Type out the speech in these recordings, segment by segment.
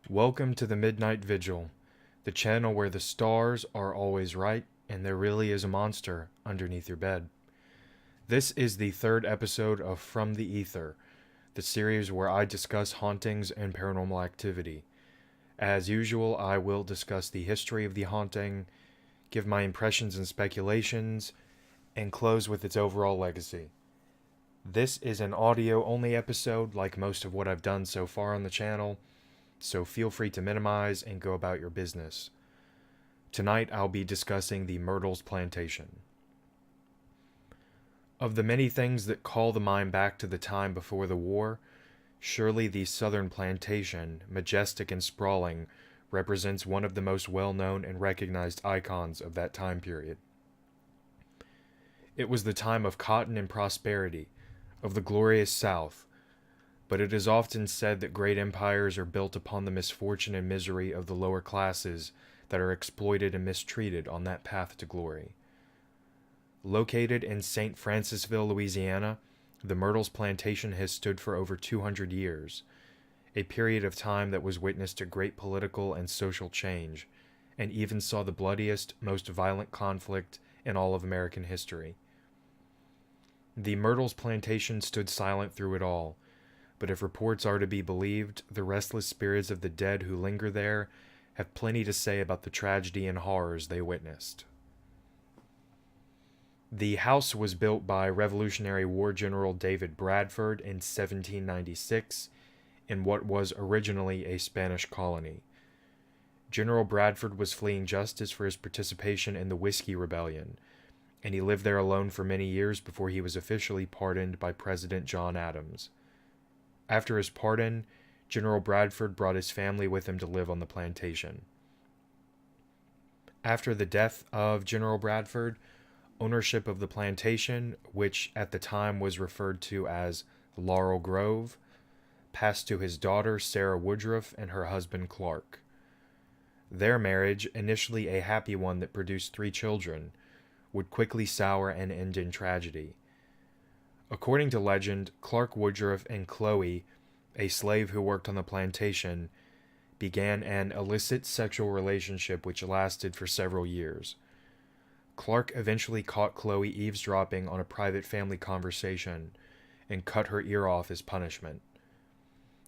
Welcome to the Midnight Vigil, the channel where the stars are always right and there really is a monster underneath your bed. This is the third episode of From the Ether, the series where I discuss hauntings and paranormal activity. As usual, I will discuss the history of the haunting, give my impressions and speculations, and close with its overall legacy. This is an audio-only episode like most of what I've done so far on the channel, so feel free to minimize and go about your business. Tonight I'll be discussing the Myrtles Plantation. Of the many things that call the mind back to the time before the war, surely the southern plantation, majestic and sprawling, represents one of the most well-known and recognized icons of that time period. It was the time of cotton and prosperity, of the glorious South, but it is often said that great empires are built upon the misfortune and misery of the lower classes that are exploited and mistreated on that path to glory. Located in St. Francisville, Louisiana, the Myrtles Plantation has stood for over 200 years, a period of time that was witness to great political and social change, and even saw the bloodiest, most violent conflict in all of American history. The Myrtles Plantation stood silent through it all, but if reports are to be believed, the restless spirits of the dead who linger there have plenty to say about the tragedy and horrors they witnessed. The house was built by Revolutionary War General David Bradford in 1796 in what was originally a Spanish colony. General Bradford was fleeing justice for his participation in the Whiskey Rebellion, and he lived there alone for many years before he was officially pardoned by President John Adams. After his pardon, General Bradford brought his family with him to live on the plantation. After the death of General Bradford, ownership of the plantation, which at the time was referred to as Laurel Grove, passed to his daughter Sarah Woodruff and her husband Clark. Their marriage, initially a happy one that produced 3 children, would quickly sour and end in tragedy. According to legend, Clark Woodruff and Chloe, a slave who worked on the plantation, began an illicit sexual relationship which lasted for several years. Clark eventually caught Chloe eavesdropping on a private family conversation and cut her ear off as punishment.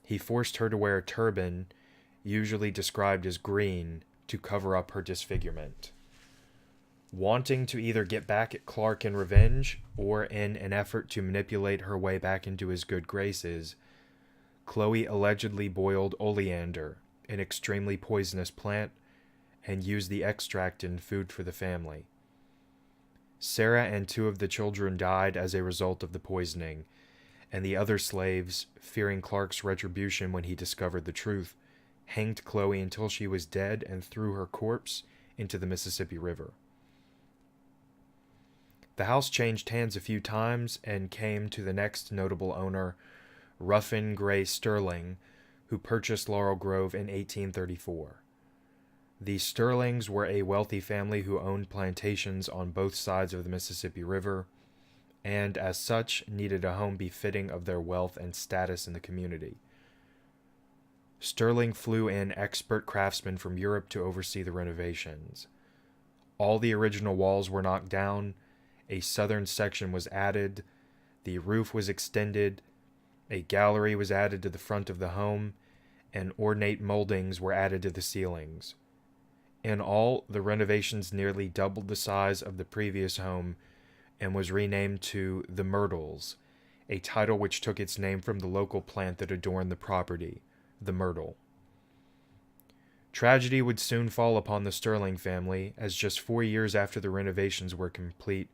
He forced her to wear a turban, usually described as green, to cover up her disfigurement. Wanting to either get back at Clark in revenge or in an effort to manipulate her way back into his good graces, Chloe allegedly boiled oleander, an extremely poisonous plant, and used the extract in food for the family. Sarah and 2 of the children died as a result of the poisoning, and the other slaves, fearing Clark's retribution when he discovered the truth, hanged Chloe until she was dead and threw her corpse into the Mississippi River. The house changed hands a few times and came to the next notable owner, Ruffin Gray Sterling, who purchased Laurel Grove in 1834. The Sterlings were a wealthy family who owned plantations on both sides of the Mississippi River, and as such needed a home befitting of their wealth and status in the community. Sterling flew in expert craftsmen from Europe to oversee the renovations. All the original walls were knocked down, a southern section was added, the roof was extended, a gallery was added to the front of the home, and ornate moldings were added to the ceilings. In all, the renovations nearly doubled the size of the previous home and was renamed to the Myrtles, a title which took its name from the local plant that adorned the property, the myrtle. Tragedy would soon fall upon the Sterling family, as just 4 years after the renovations were complete,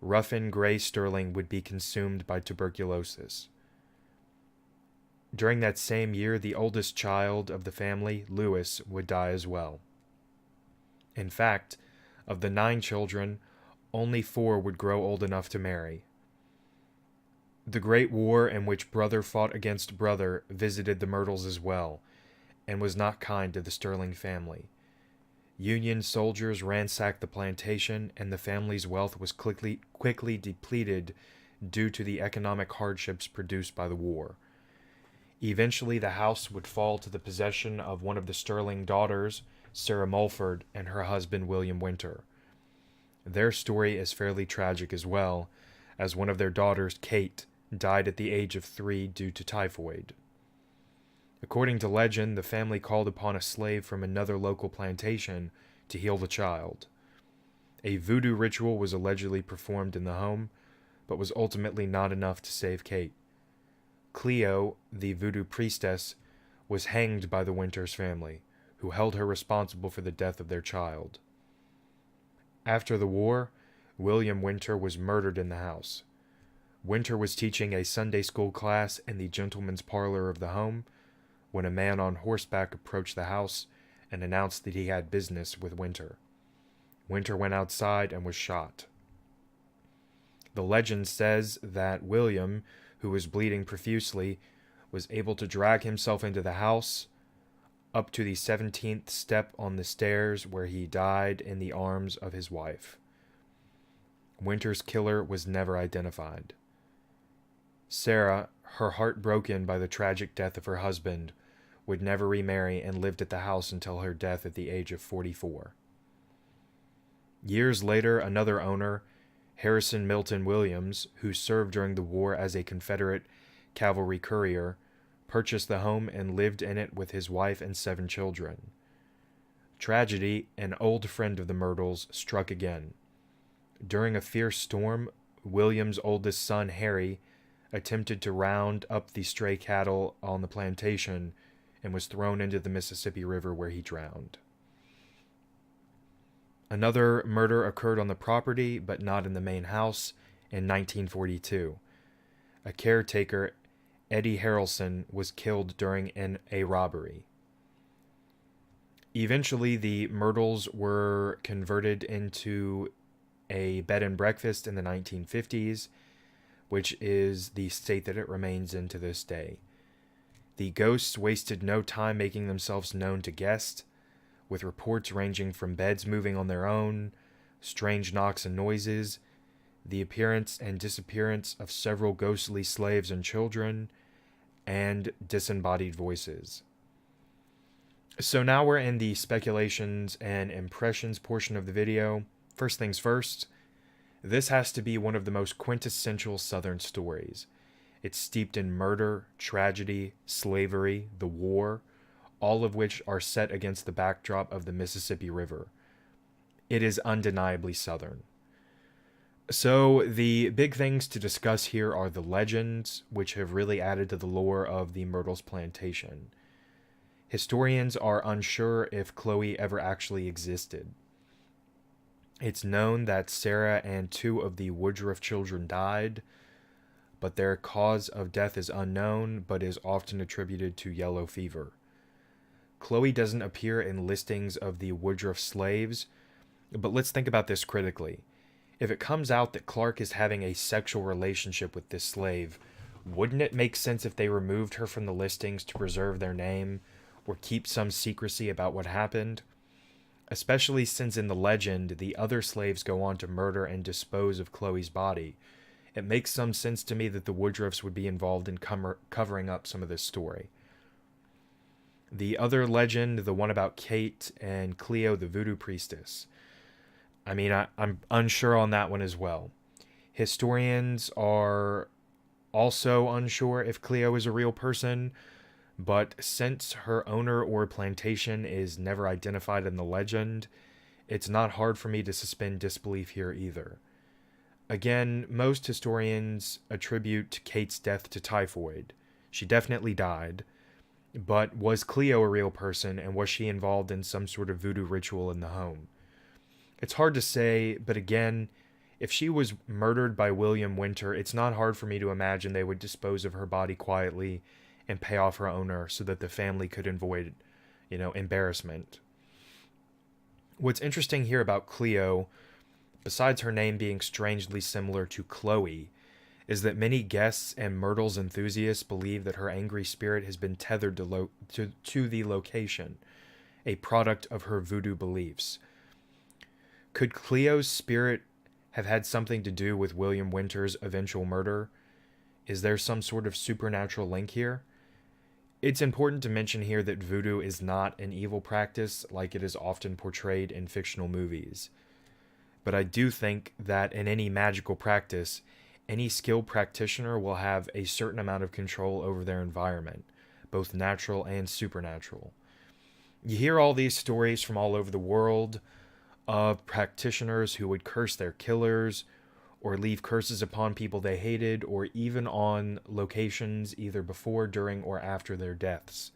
Ruffin Gray Sterling would be consumed by tuberculosis. During that same year, the oldest child of the family, Lewis, would die as well. In fact, of the 9 children, only 4 would grow old enough to marry. The Great War, in which brother fought against brother, visited the Myrtles as well, and was not kind to the Sterling family. Union soldiers ransacked the plantation, and the family's wealth was quickly depleted due to the economic hardships produced by the war. Eventually, the house would fall to the possession of one of the Sterling daughters, Sarah Mulford, and her husband, William Winter. Their story is fairly tragic as well, as one of their daughters, Kate, died at the age of 3 due to typhoid. According to legend, the family called upon a slave from another local plantation to heal the child. A voodoo ritual was allegedly performed in the home, but was ultimately not enough to save Kate. Cleo, the voodoo priestess, was hanged by the Winters family, who held her responsible for the death of their child. After the war, William Winter was murdered in the house. Winter was teaching a Sunday school class in the gentleman's parlor of the home when a man on horseback approached the house and announced that he had business with Winter. Winter went outside and was shot. The legend says that William, who was bleeding profusely, was able to drag himself into the house up to the 17th step on the stairs, where he died in the arms of his wife. Winter's killer was never identified. Sarah, her heart broken by the tragic death of her husband, would never remarry and lived at the house until her death at the age of 44. Years later, another owner, Harrison Milton Williams, who served during the war as a Confederate cavalry courier, purchased the home and lived in it with his wife and 7 children. Tragedy, an old friend of the Myrtles, struck again. During a fierce storm, William's oldest son, Harry, attempted to round up the stray cattle on the plantation and was thrown into the Mississippi River, where he drowned. Another murder occurred on the property, but not in the main house, in 1942. A caretaker, Eddie Harrelson, was killed during a robbery. Eventually, the Myrtles were converted into a bed and breakfast in the 1950s, which is the state that it remains in to this day. The ghosts wasted no time making themselves known to guests, with reports ranging from beds moving on their own, strange knocks and noises, the appearance and disappearance of several ghostly slaves and children, and disembodied voices. So now we're in the speculations and impressions portion of the video. First things first, this has to be one of the most quintessential Southern stories. It's steeped in murder, tragedy, slavery, the war, all of which are set against the backdrop of the Mississippi River. It is undeniably Southern. So the big things to discuss here are the legends, which have really added to the lore of the Myrtles Plantation. Historians are unsure if Chloe ever actually existed. It's known that Sarah and 2 of the Woodruff children died, but their cause of death is unknown, but is often attributed to yellow fever. Chloe doesn't appear in listings of the Woodruff slaves, but let's think about this critically. If it comes out that Clark is having a sexual relationship with this slave, wouldn't it make sense if they removed her from the listings to preserve their name, or keep some secrecy about what happened? Especially since in the legend, the other slaves go on to murder and dispose of Chloe's body. It makes some sense to me that the Woodruffs would be involved in covering up some of this story. The other legend, the one about Kate and Cleo, the voodoo priestess. I'm unsure on that one as well. Historians are also unsure if Cleo is a real person, but since her owner or plantation is never identified in the legend, it's not hard for me to suspend disbelief here either. Again, most historians attribute Kate's death to typhoid. She definitely died. But was Cleo a real person, and was she involved in some sort of voodoo ritual in the home? It's hard to say, but again, if she was murdered by William Winter, it's not hard for me to imagine they would dispose of her body quietly and pay off her owner so that the family could avoid, embarrassment. What's interesting here about Cleo, besides her name being strangely similar to Chloe, is that many guests and Myrtles enthusiasts believe that her angry spirit has been tethered to the location, a product of her voodoo beliefs. Could Cleo's spirit have had something to do with William Winter's eventual murder? Is there some sort of supernatural link here? It's important to mention here that voodoo is not an evil practice like it is often portrayed in fictional movies. But I do think that in any magical practice, any skilled practitioner will have a certain amount of control over their environment, both natural and supernatural. You hear all these stories from all over the world of practitioners who would curse their killers or leave curses upon people they hated, or even on locations either before, during, or after their deaths.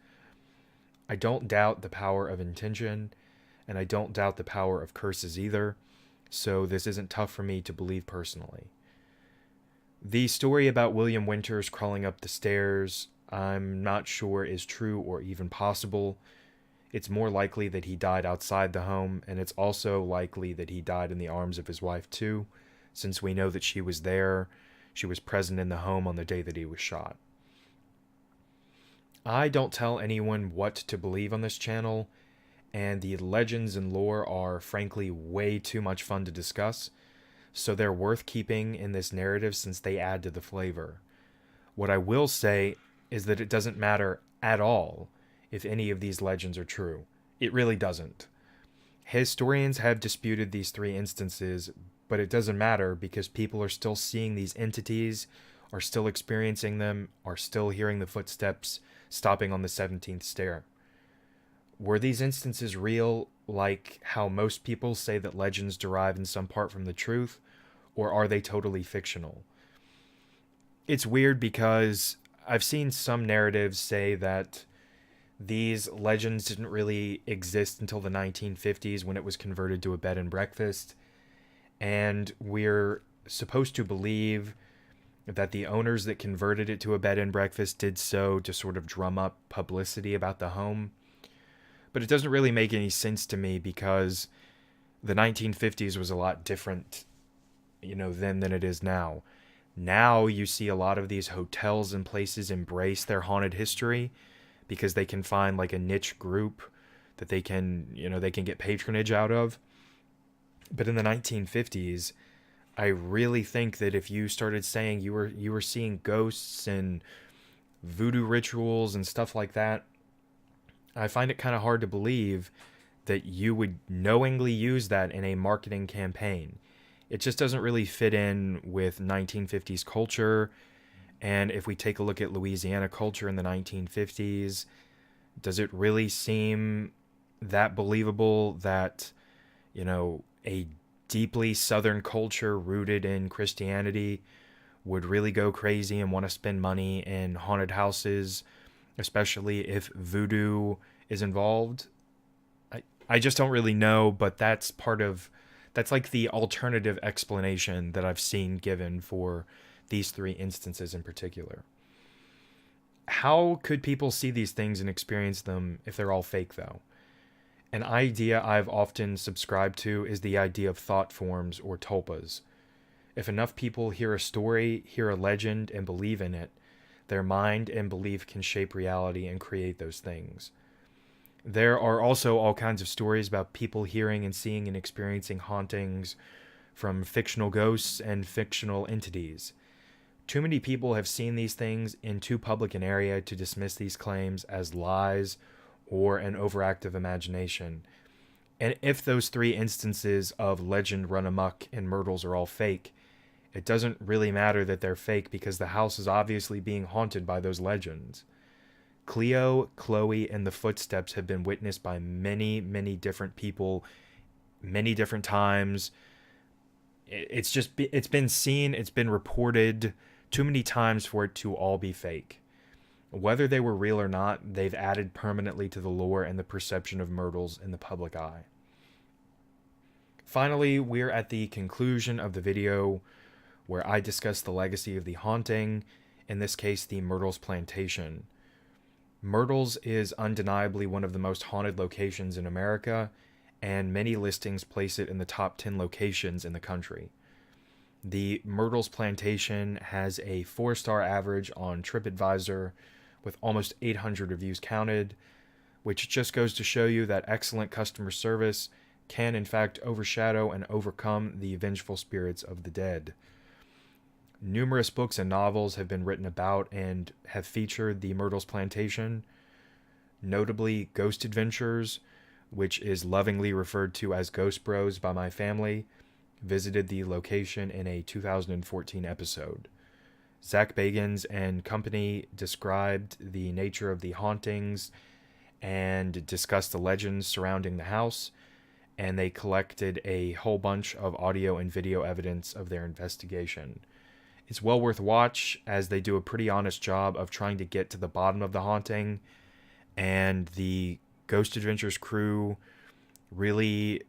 I don't doubt the power of intention, and I don't doubt the power of curses either, so this isn't tough for me to believe personally. The story about William Winters crawling up the stairs, I'm not sure is true or even possible. It's more likely that he died outside the home, and it's also likely that he died in the arms of his wife too, since we know that she was there. She was present in the home on the day that he was shot. I don't tell anyone what to believe on this channel, and the legends and lore are frankly way too much fun to discuss, so they're worth keeping in this narrative since they add to the flavor. What I will say is that it doesn't matter at all if any of these legends are true. It really doesn't. Historians have disputed these three instances, but it doesn't matter because people are still seeing these entities, are still experiencing them, are still hearing the footsteps stopping on the 17th stair. Were these instances real, like how most people say that legends derive in some part from the truth, or are they totally fictional? It's weird because I've seen some narratives say that these legends didn't really exist until the 1950s when it was converted to a bed and breakfast, and we're supposed to believe that the owners that converted it to a bed and breakfast did so to sort of drum up publicity about the home. But it doesn't really make any sense to me because the 1950s was a lot different, then than it is now. Now you see a lot of these hotels and places embrace their haunted history because they can find like a niche group that they can get patronage out of. But in the 1950s, I really think that if you started saying you were seeing ghosts and voodoo rituals and stuff like that, I find it kind of hard to believe that you would knowingly use that in a marketing campaign. It just doesn't really fit in with 1950s culture. And if we take a look at Louisiana culture in the 1950s, does it really seem that believable that, a deeply Southern culture rooted in Christianity would really go crazy and want to spend money in haunted houses, especially if voodoo is involved? I just don't really know, but that's like the alternative explanation that I've seen given for these three instances in particular. How could people see these things and experience them if they're all fake, though? An idea I've often subscribed to is the idea of thought forms, or tulpas. If enough people hear a story, hear a legend, and believe in it, their mind and belief can shape reality and create those things. There are also all kinds of stories about people hearing and seeing and experiencing hauntings from fictional ghosts and fictional entities. Too many people have seen these things in too public an area to dismiss these claims as lies or an overactive imagination. And if those three instances of legend run amok in Myrtles are all fake, it doesn't really matter that they're fake because the house is obviously being haunted by those legends. Cleo, Chloe, and the footsteps have been witnessed by many, many different people, many different times. It's been seen, it's been reported too many times for it to all be fake. Whether they were real or not, they've added permanently to the lore and the perception of Myrtles in the public eye. Finally, we're at the conclusion of the video where I discuss the legacy of the haunting, in this case the Myrtles Plantation. Myrtles is undeniably one of the most haunted locations in America, and many listings place it in the top 10 locations in the country. The Myrtles Plantation has a 4-star average on TripAdvisor with almost 800 reviews counted, which just goes to show you that excellent customer service can in fact overshadow and overcome the vengeful spirits of the dead. Numerous books and novels have been written about and have featured the Myrtles Plantation, notably Ghost Adventures, which is lovingly referred to as Ghost Bros by my family, visited the location in a 2014 episode. Zach Bagans and company described the nature of the hauntings and discussed the legends surrounding the house, and they collected a whole bunch of audio and video evidence of their investigation. It's well worth watch, as they do a pretty honest job of trying to get to the bottom of the haunting, and the Ghost Adventures crew really...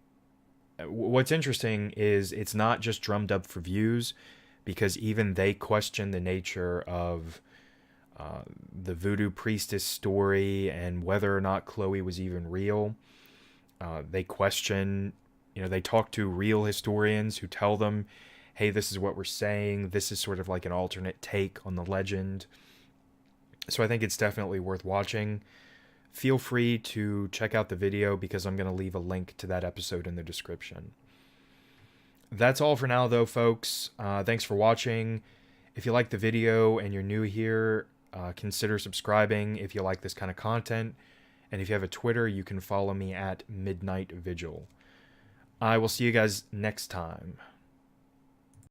What's interesting is it's not just drummed up for views, because even they question the nature of the voodoo priestess story and whether or not Chloe was even real. They question, they talk to real historians who tell them, hey, this is what we're saying. This is sort of like an alternate take on the legend. So I think it's definitely worth watching. Feel free to check out the video because I'm going to leave a link to that episode in the description. That's all for now, though, folks. Thanks for watching. If you like the video and you're new here, consider subscribing if you like this kind of content. And if you have a Twitter, you can follow me at Midnight Vigil. I will see you guys next time.